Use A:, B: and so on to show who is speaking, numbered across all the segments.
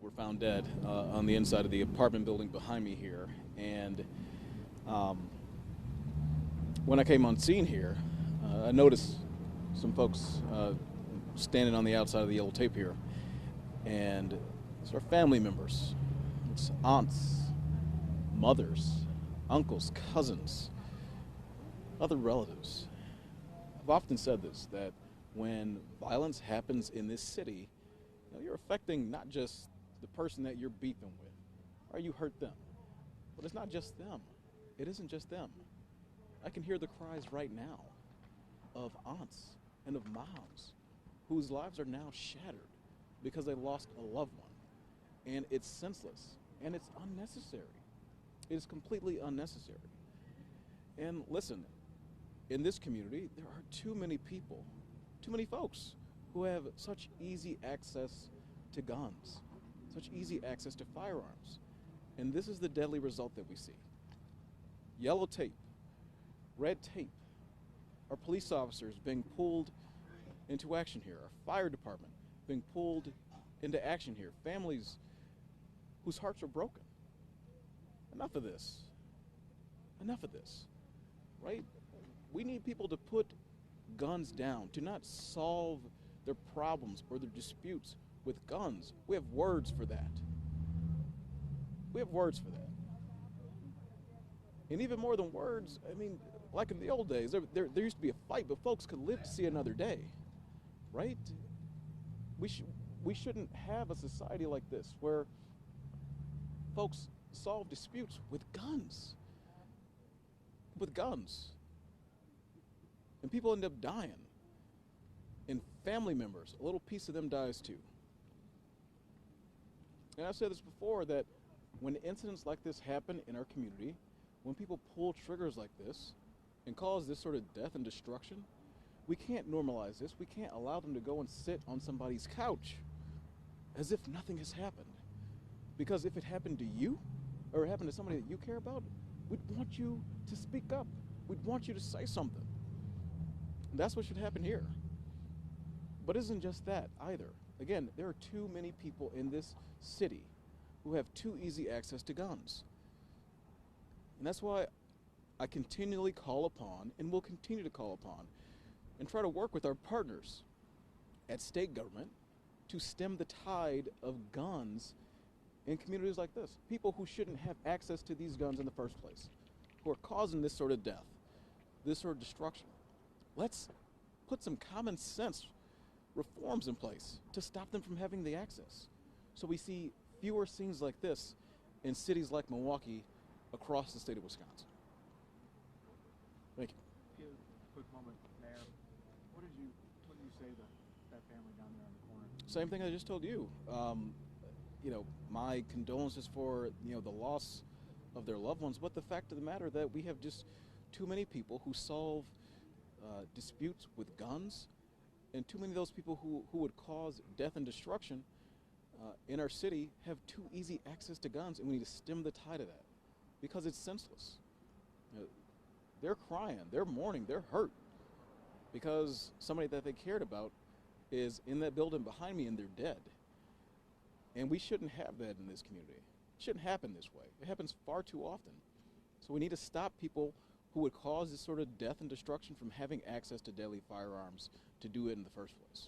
A: were found dead on the inside of the apartment building behind me here. And when I came on scene here, I noticed some folks standing on the outside of the yellow tape here. And it's our family members. It's aunts, mothers, uncles, cousins, other relatives. I've often said this, that when violence happens in this city, you're affecting not just the person that you're beefing with, or you hurt them. But it's not just them. It isn't just them. I can hear the cries right now of aunts and of moms whose lives are now shattered because they lost a loved one. And it's senseless, and it's unnecessary. It is completely unnecessary. And listen, in this community, there are too many people, too many folks who have such easy access to guns, such easy access to firearms. And this is the deadly result that we see. Yellow tape, red tape, our police officers being pulled into action here, our fire department being pulled into action here, families whose hearts are broken. Enough of this. Enough of this, right? We need people to put guns down, to not solve their problems or their disputes with guns. We have words for that. We have words for that. And even more than words, I mean, like in the old days, there used to be a fight, but folks could live to see another day, right? We shouldn't have a society like this where folks solve disputes with guns. With guns. And people end up dying. And family members, a little piece of them dies too. And I've said this before, that when incidents like this happen in our community, when people pull triggers like this and cause this sort of death and destruction, we can't normalize this. We can't allow them to go and sit on somebody's couch as if nothing has happened. Because if it happened to you, or it happened to somebody that you care about, we'd want you to speak up. We'd want you to say something. And that's what should happen here. But it isn't just that either. Again, there are too many people in this city who have too easy access to guns. And that's why I continually call upon, and will continue to call upon, and try to work with our partners at state government to stem the tide of guns in communities like this. People who shouldn't have access to these guns in the first place, who are causing this sort of death, this sort of destruction. Let's put some common sense reforms in place to stop them from having the access, so we see fewer scenes like this in cities like Milwaukee across the state of Wisconsin. Thank you.
B: Give a quick moment, Mayor. What did you say to that family down there in the corner?
A: Same thing I just told you. My condolences for the loss of their loved ones, but the fact of the matter that we have just too many people who solve disputes with guns, and too many of those people who would cause death and destruction in our city have too easy access to guns, and we need to stem the tide of that because it's senseless. They're crying, they're mourning, they're hurt because somebody that they cared about is in that building behind me and they're dead. And we shouldn't have that in this community. It shouldn't happen this way. It happens far too often. So we need to stop people who would cause this sort of death and destruction from having access to deadly firearms to do it in the first place.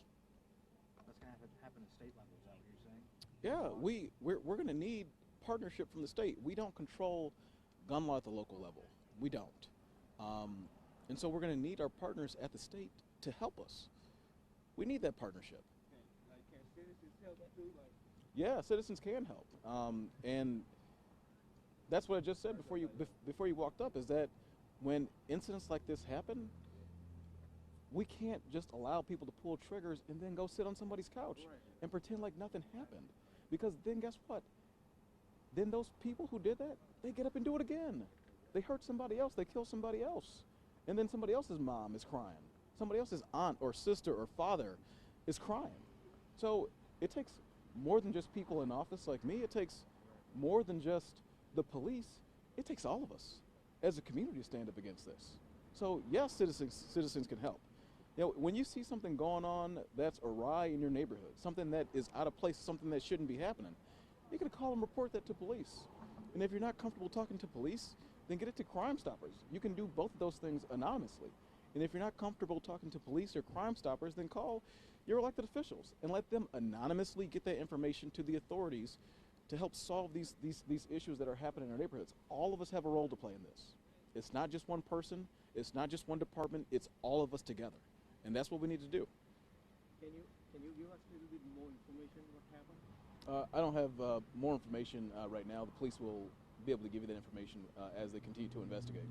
B: That's going to happen at state level, is that what you're saying?
A: Yeah, we're going to need partnership from the state. We don't control gun law at the local level. We don't. And so we're going to need our partners at the state to help us. We need that partnership.
B: Can citizens help that too?
A: Yeah, citizens can help. And that's what I just said before you walked up, is that when incidents like this happen, we can't just allow people to pull triggers and then go sit on somebody's couch and pretend like nothing happened. Because then guess what? Then those people who did that, they get up and do it again. They hurt somebody else, they kill somebody else. And then somebody else's mom is crying. Somebody else's aunt or sister or father is crying. So it takes more than just people in office like me. It takes more than just the police. It takes all of us as a community to stand up against this. So yes, citizens can help. When you see something going on that's awry in your neighborhood, something that is out of place, something that shouldn't be happening, you can call and report that to police. And if you're not comfortable talking to police, then get it to Crime Stoppers. You can do both of those things anonymously. And if you're not comfortable talking to police or Crime Stoppers, then call your elected officials and let them anonymously get that information to the authorities to help solve these issues that are happening in our neighborhoods. All of us have a role to play in this. It's not just one person, it's not just one department, it's all of us together. And that's what we need to do.
C: Can you give us a little bit more information what happened?
A: I don't have more information right now. The police will be able to give you that information as they continue to investigate.